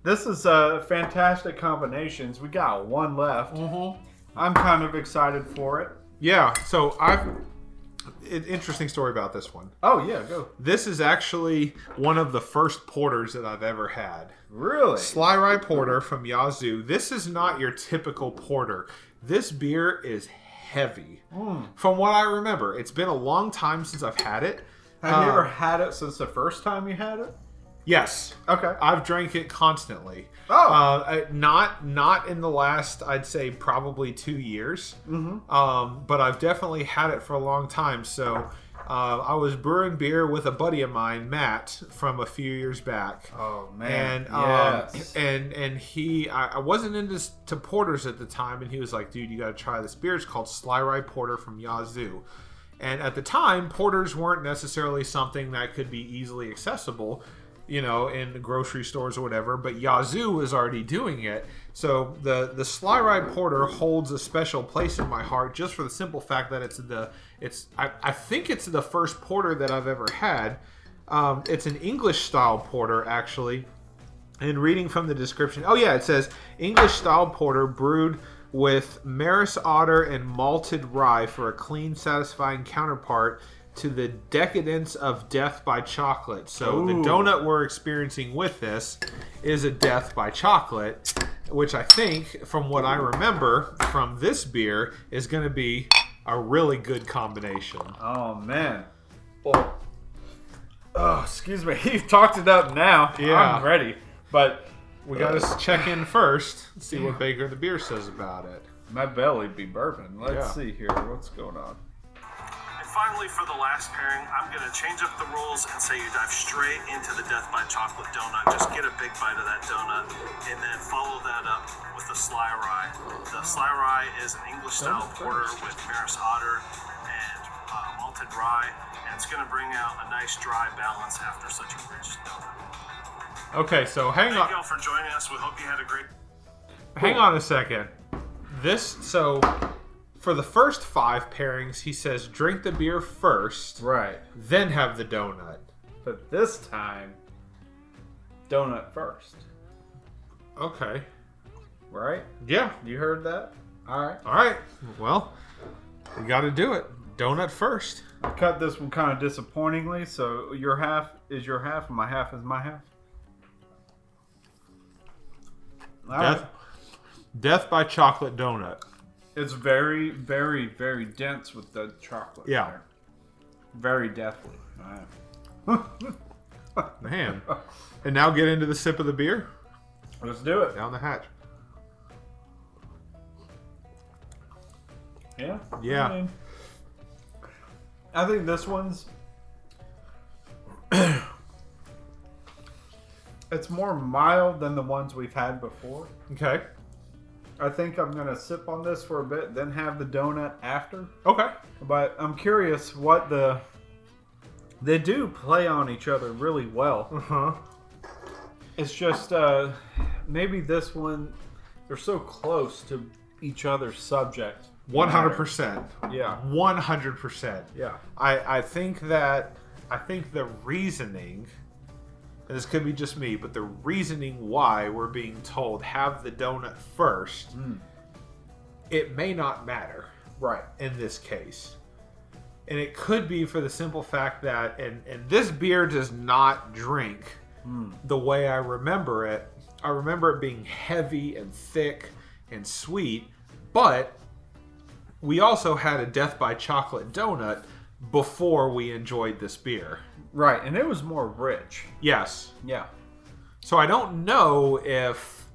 this is fantastic combinations. We got one left. Mm-hmm. I'm kind of excited for it. Yeah. So interesting story about this one. Oh yeah, go. This is actually one of the first porters that I've ever had. Really? Sly Rye Porter from Yazoo. This is not your typical porter. This beer is heavy. From what I remember, it's been a long time since I've had it. Have you ever had it since the first time you had it? Yes. Okay. I've drank it constantly. Oh. Not in the last, I'd say, probably 2 years. Mm-hmm. But I've definitely had it for a long time. So I was brewing beer with a buddy of mine, Matt, from a few years back. Oh man. And yes. and he, I wasn't into porters at the time, and he was like, "Dude, you got to try this beer. It's called Sly Rye Porter from Yazoo." And at the time, porters weren't necessarily something that could be easily accessible, you know, in the grocery stores or whatever, but Yazoo was already doing it. So the Sly Rye Porter holds a special place in my heart, just for the simple fact that I think it's the first porter that I've ever had. It's an English style porter, actually. And reading from the description, it says English style porter brewed with Maris Otter and malted rye for a clean, satisfying counterpart to the decadence of death by chocolate. So the donut we're experiencing with this is a death by chocolate, which I think, from what I remember from this beer, is going to be a really good combination. Oh man. Well, excuse me. You've talked it up now. Yeah. I'm ready. But We got to check in first, see what Baker the Beer says about it. my belly be burping. Let's Yeah. see here. What's going on? And finally, for the last pairing, I'm going to change up the rules and say you dive straight into the Death by Chocolate donut. Just get a big bite of that donut, and then follow that up with the Sly Rye. The Sly Rye is an English-style porter with Maris Otter and malted rye, and it's going to bring out a nice dry balance after such a rich donut. Okay, so hang Thank you on. all for joining us. We hope you had a great... Hang on a second. For the first 5 pairings, he says drink the beer first, Right. then have the donut. But this time, donut first. Okay. Right? Yeah. You heard that? All right. All right. Well, we got to do it. Donut first. I cut this one kind of disappointingly, so your half is your half and my half is my half. All right. Death by chocolate donut. It's very, very, very dense with the chocolate. Yeah. There. Very deathly. All right. Man. And now get into the sip of the beer. Let's do it. Down the hatch. Yeah? Yeah. I think this one's... it's more mild than the ones we've had before. Okay. I think I'm going to sip on this for a bit, then have the donut after. Okay. But I'm curious what the... They do play on each other really well. Uh-huh. It's just maybe this one, they're so close to each other's subject. 100%. Yeah. 100%. Yeah. I think the reasoning, and this could be just me, but the reasoning why we're being told have the donut first, it may not matter Right. in this case. And it could be for the simple fact that, and this beer does not drink the way I remember it. I remember it being heavy and thick and sweet, but we also had a Death by Chocolate donut before we enjoyed this beer. Right, and it was more rich. Yes. Yeah. So I don't know if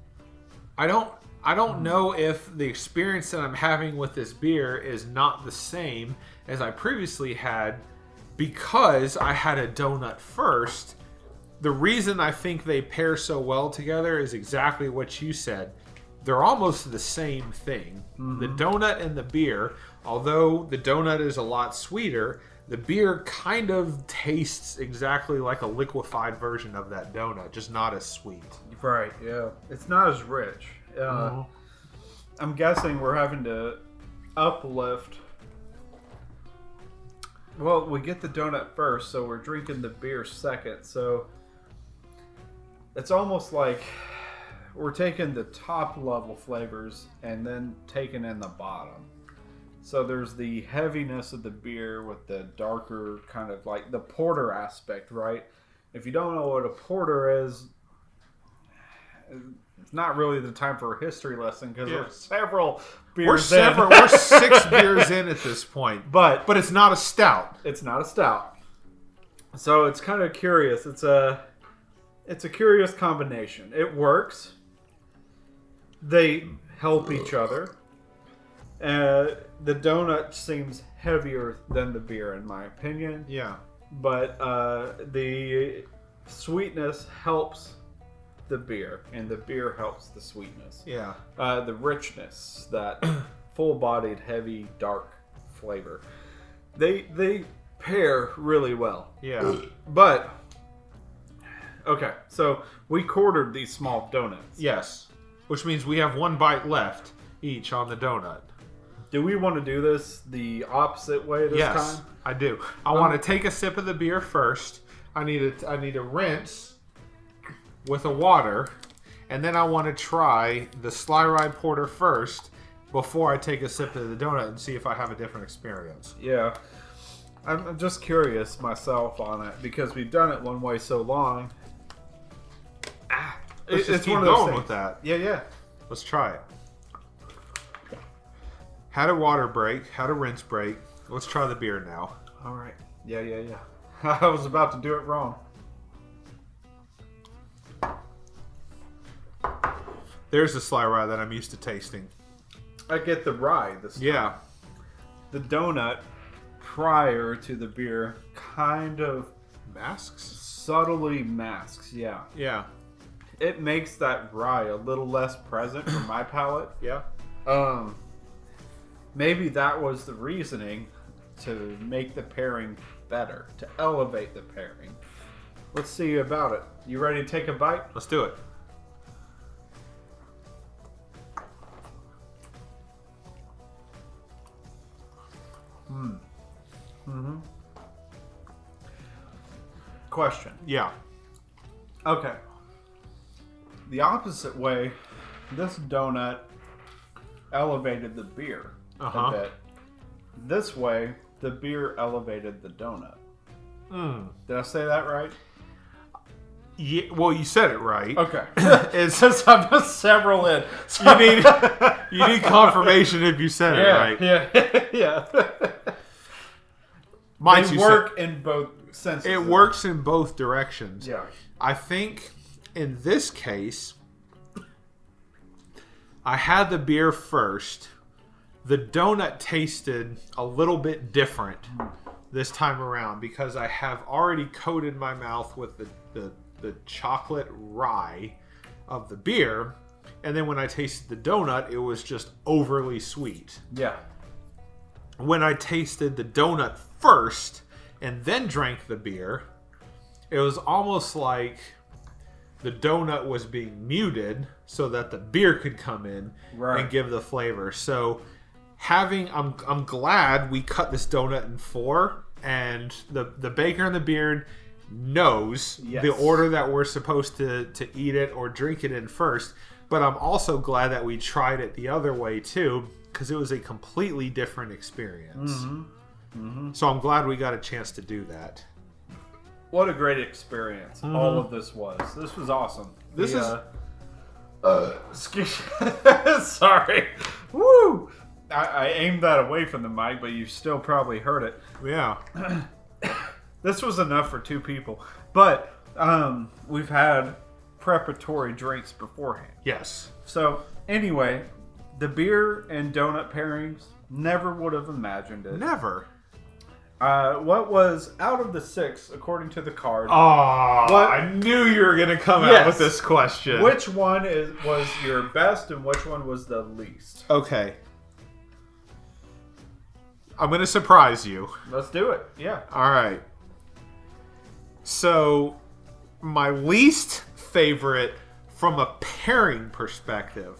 know if the experience that I'm having with this beer is not the same as I previously had because I had a donut first. The reason I think they pair so well together is exactly what you said. They're almost the same thing. The donut and the beer, although the donut is a lot sweeter, the beer kind of tastes exactly like a liquefied version of that donut, just not as sweet. Right, yeah. It's not as rich. I'm guessing we're having to uplift. Well, we get the donut first, so we're drinking the beer second. So it's almost like we're taking the top level flavors and then taking in the bottom. So there's the heaviness of the beer with the darker kind of like the porter aspect, right? If you don't know what a porter is, it's not really the time for a history lesson because we're several beers in. We're 6 beers in at this point. But it's not a stout. It's not a stout. So it's kind of curious. It's a curious combination. It works. They help each other. The donut seems heavier than the beer, in my opinion. Yeah. But the sweetness helps the beer, and the beer helps the sweetness. Yeah. The richness, that full-bodied, heavy, dark flavor. They pair really well. Yeah. But, okay, so we quartered these small donuts. Yes. Which means we have 1 bite left each on the donut. Do we want to do this the opposite way this time? Yes, I do. I want to take a sip of the beer first. I need to rinse with a water, and then I want to try the Sly Ride Porter first before I take a sip of the donut and see if I have a different experience. Yeah. I'm just curious myself on it because we've done it one way so long. Let's just it's keep one of those going things. with that. Yeah. Let's try it. Had a water break, had a rinse break. Let's try the beer now. All right. Yeah. I was about to do it wrong. There's the Sly Rye that I'm used to tasting. I get the rye this time. Yeah. The donut prior to the beer kind of Masks? subtly masks. Yeah. Yeah. It makes that rye a little less present for my palate. Yeah. Maybe that was the reasoning to make the pairing better, to elevate the pairing. Let's see about it. You ready to take a bite? Let's do it. Question. Yeah. Okay. The opposite way, this donut elevated the beer a bit. This way, the beer elevated the donut. Did I say that right? Yeah, well, you said it right. Okay. It's Since I've done several in. you need confirmation if you said it right. Yeah. Mike's They you work in both senses. said, it works in both directions. Yeah. I think in this case, I had the beer first. The donut tasted a little bit different this time around because I have already coated my mouth with the chocolate rye of the beer. And then when I tasted the donut, it was just overly sweet. Yeah. When I tasted the donut first and then drank the beer, it was almost like the donut was being muted so that the beer could come in and give the flavor. So I'm glad we cut this donut in 4, and the baker in the beard knows the order that we're supposed to eat it or drink it in first. But I'm also glad that we tried it the other way too, because it was a completely different experience. So I'm glad we got a chance to do that. What a great experience all of this was. This was awesome. This is... excuse sorry. Woo! I aimed that away from the mic, but you still probably heard it. Yeah. This was enough for 2 people. But we've had preparatory drinks beforehand. Yes. So, anyway, the beer and donut pairings, never would have imagined it. Never. What was out of the 6, according to the card? Oh, I knew you were going to come out with this question. Which one was your best and which one was the least? Okay. I'm going to surprise you. Let's do it. Yeah. All right. So, my least favorite from a pairing perspective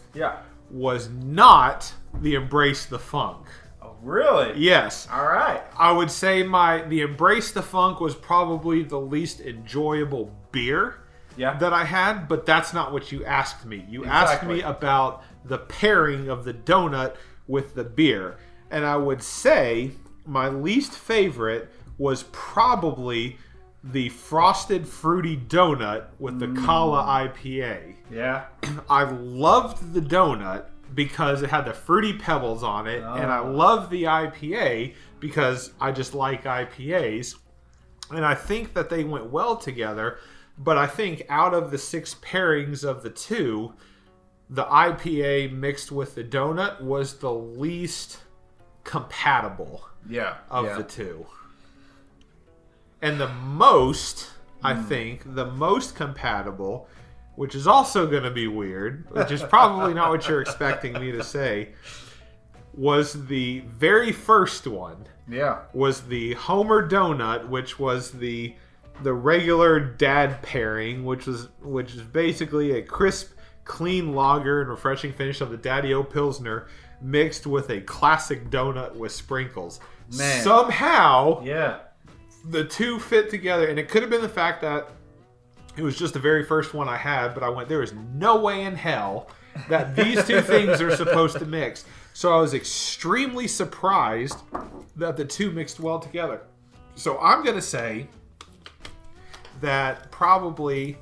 was not the Embrace the Funk. Oh, really? Yes. All right. I would say the Embrace the Funk was probably the least enjoyable beer that I had, but that's not what you asked me. You asked me about the pairing of the donut with the beer. And I would say my least favorite was probably the Frosted Fruity Donut with the Kala IPA. Yeah. I loved the donut because it had the fruity pebbles on it, and I love the IPA because I just like IPAs, and I think that they went well together. But I think out of the 6 pairings of the 2, the IPA mixed with the donut was the least compatible of the 2. And the most, I think, the most compatible, which is also going to be weird, which is probably not what you're expecting me to say, was the very first one. Yeah. Was the Homer Donut, which was the regular dad pairing, which is basically a crisp, clean lager and refreshing finish of the Daddy-O Pilsner mixed with a classic donut with sprinkles. Man. Somehow, the 2 fit together, and it could have been the fact that it was just the very first one I had, but I went, there is no way in hell that these 2 things are supposed to mix. So I was extremely surprised that the 2 mixed well together. So I'm going to say that probably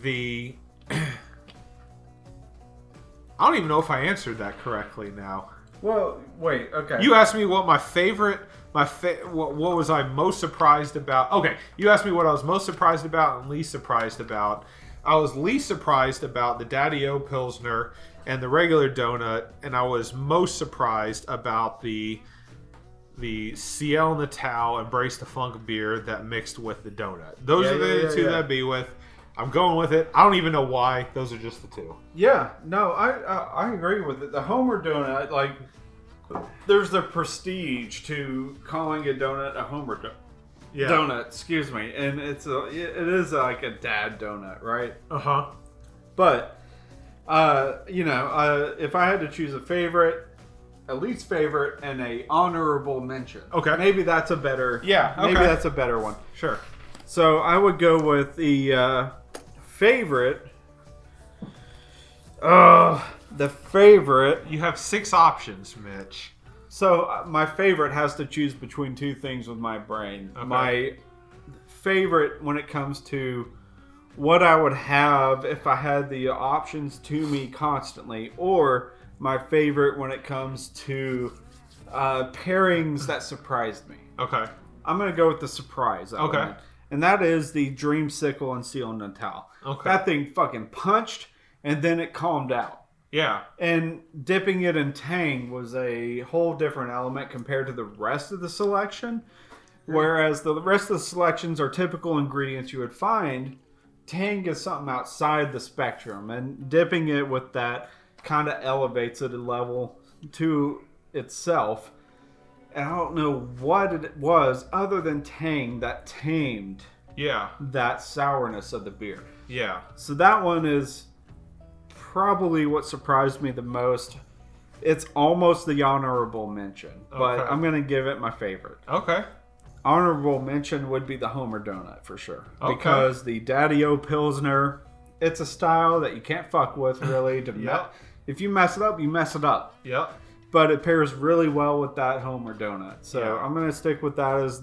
the... I don't even know if I answered that correctly now. Well, wait, okay. You asked me what my favorite... what was I most surprised about? Okay, you asked me what I was most surprised about and least surprised about. I was least surprised about the Daddy-O Pilsner and the regular donut, and I was most surprised about the Ciel Natal Embrace the Funk beer that mixed with the donut. Those are the 2 that I'd be with. I'm going with it. I don't even know why. Those are just the 2. Yeah, no, I agree with it. The Homer Donut, like... There's the prestige to calling a donut a Homer donut, excuse me, and it is like a dad donut, right? But if I had to choose a favorite, a least favorite, and a honorable mention, maybe that's a better maybe that's a better one. Sure. So I would go with the favorite. The favorite. You have 6 options, Mitch. So my favorite has to choose between 2 things with my brain. Okay. My favorite when it comes to what I would have if I had the options to me constantly, or my favorite when it comes to pairings that surprised me. Okay. I'm going to go with the surprise element. And that is the Dreamsicle and Ciel Natal. Okay. That thing fucking punched, and then it calmed out. Yeah. And dipping it in Tang was a whole different element compared to the rest of the selection. Whereas the rest of the selections are typical ingredients you would find, Tang is something outside the spectrum. And dipping it with that kind of elevates it a level to itself. And I don't know what it was other than Tang that tamed that sourness of the beer. Yeah. So that one is... probably what surprised me the most. It's almost the honorable mention, but I'm going to give it my favorite. Okay. Honorable mention would be the Homer Donut for sure. Because the Daddy-O Pilsner, it's a style that you can't fuck with really. If you mess it up, you mess it up. Yep. but it pairs really well with that Homer donut. So Yeah. I'm gonna stick with that as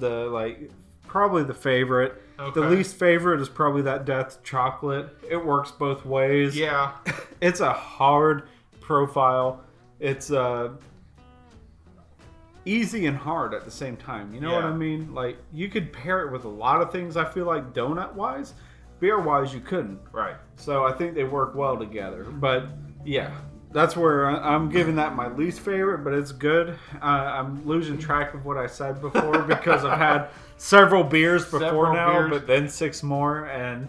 probably the favorite. Okay. The least favorite is probably that Death Chocolate. It works both ways. Yeah. It's a hard profile. It's easy and hard at the same time. You know what Yeah. I mean? Like, you could pair it with a lot of things, I feel like, donut-wise. Beer-wise, you couldn't. Right. So I think they work well together. But, yeah, that's where I'm giving that my least favorite, but it's good. I'm losing track of what I said before because I've had several beers before now, but then 6 more. And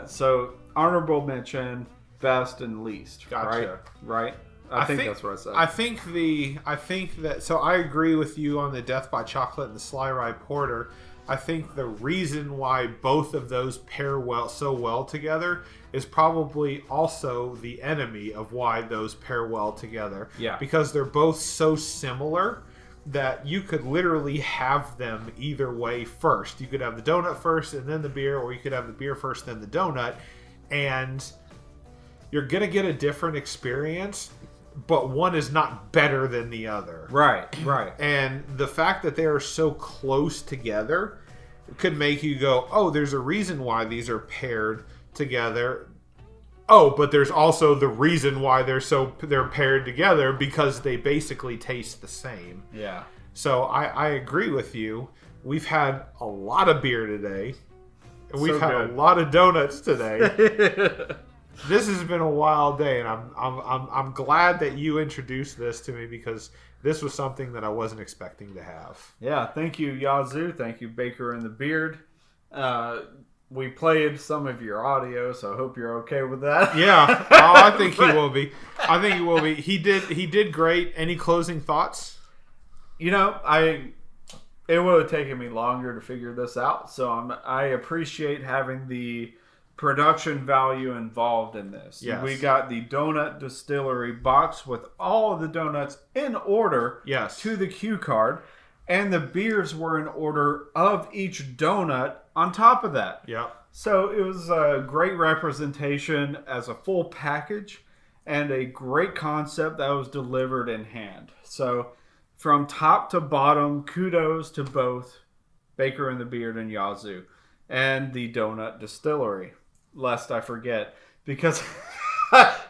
so honorable mention, best and least. Gotcha. Right? I think that's what I said. I think that so I agree with you on the Death by Chocolate and the Sly Rye Porter. I think the reason why both of those pair so well together is probably also the enemy of why those pair well together. Yeah. Because they're both so similar that you could literally have them either way first. You could have the donut first and then the beer, or you could have the beer first then the donut, and you're gonna get a different experience, but one is not better than the other. Right. And the fact that they are so close together could make you go, oh, there's a reason why these are paired together. Oh, but there's also the reason why they're paired together, because they basically taste the same. Yeah. So I agree with you. We've had a lot of beer today. And we've had a lot of donuts today. This has been a wild day, and I'm glad that you introduced this to me, because this was something that I wasn't expecting to have. Yeah, thank you, Yazoo. Thank you, Baker and the Beard. We played some of your audio, so I hope you're okay with that. Yeah, I think he will be. He did great. Any closing thoughts? You know, it would have taken me longer to figure this out, so I appreciate having the production value involved in this. Yes. We got the Donut Distillery box with all of the donuts in order to the cue card, and the beers were in order of each donut on top of that. Yeah. So it was a great representation as a full package and a great concept that was delivered in hand. So from top to bottom, kudos to both Baker and the Beard and Yazoo and the Donut Distillery. Lest I forget, because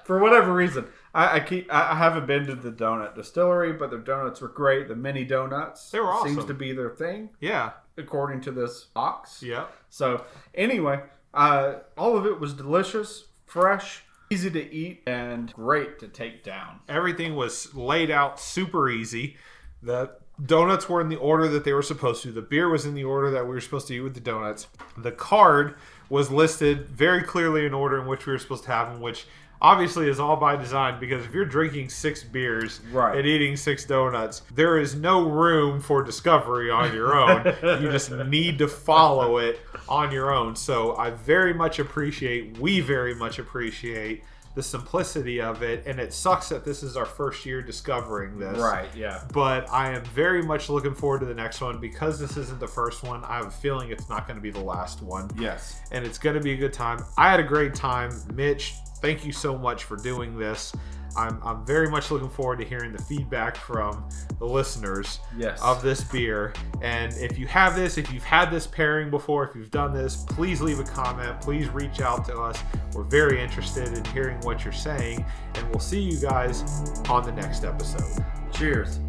for whatever reason, I haven't been to the Donut Distillery, but their donuts were great. The mini donuts, they were awesome. Seems to be their thing. Yeah, according to this box. Yeah. So anyway, all of it was delicious, fresh, easy to eat, and great to take down. Everything was laid out super easy. The donuts were in the order that they were supposed to. The beer was in the order that we were supposed to eat with the donuts. The card was listed very clearly in order in which we were supposed to have them, which obviously is all by design, because if you're drinking 6 beers and eating 6 donuts, there is no room for discovery on your own. You just need to follow it on your own. So we very much appreciate the simplicity of it, and it sucks that this is our first year discovering this. Right, yeah. But I am very much looking forward to the next one, because this isn't the first one. I have a feeling it's not going to be the last one. Yes. And it's going to be a good time. I had a great time. Mitch, thank you so much for doing this. I'm very much looking forward to hearing the feedback from the listeners of this beer. And if you have this, if you've had this pairing before, if you've done this, please leave a comment. Please reach out to us. We're very interested in hearing what you're saying. And we'll see you guys on the next episode. Cheers.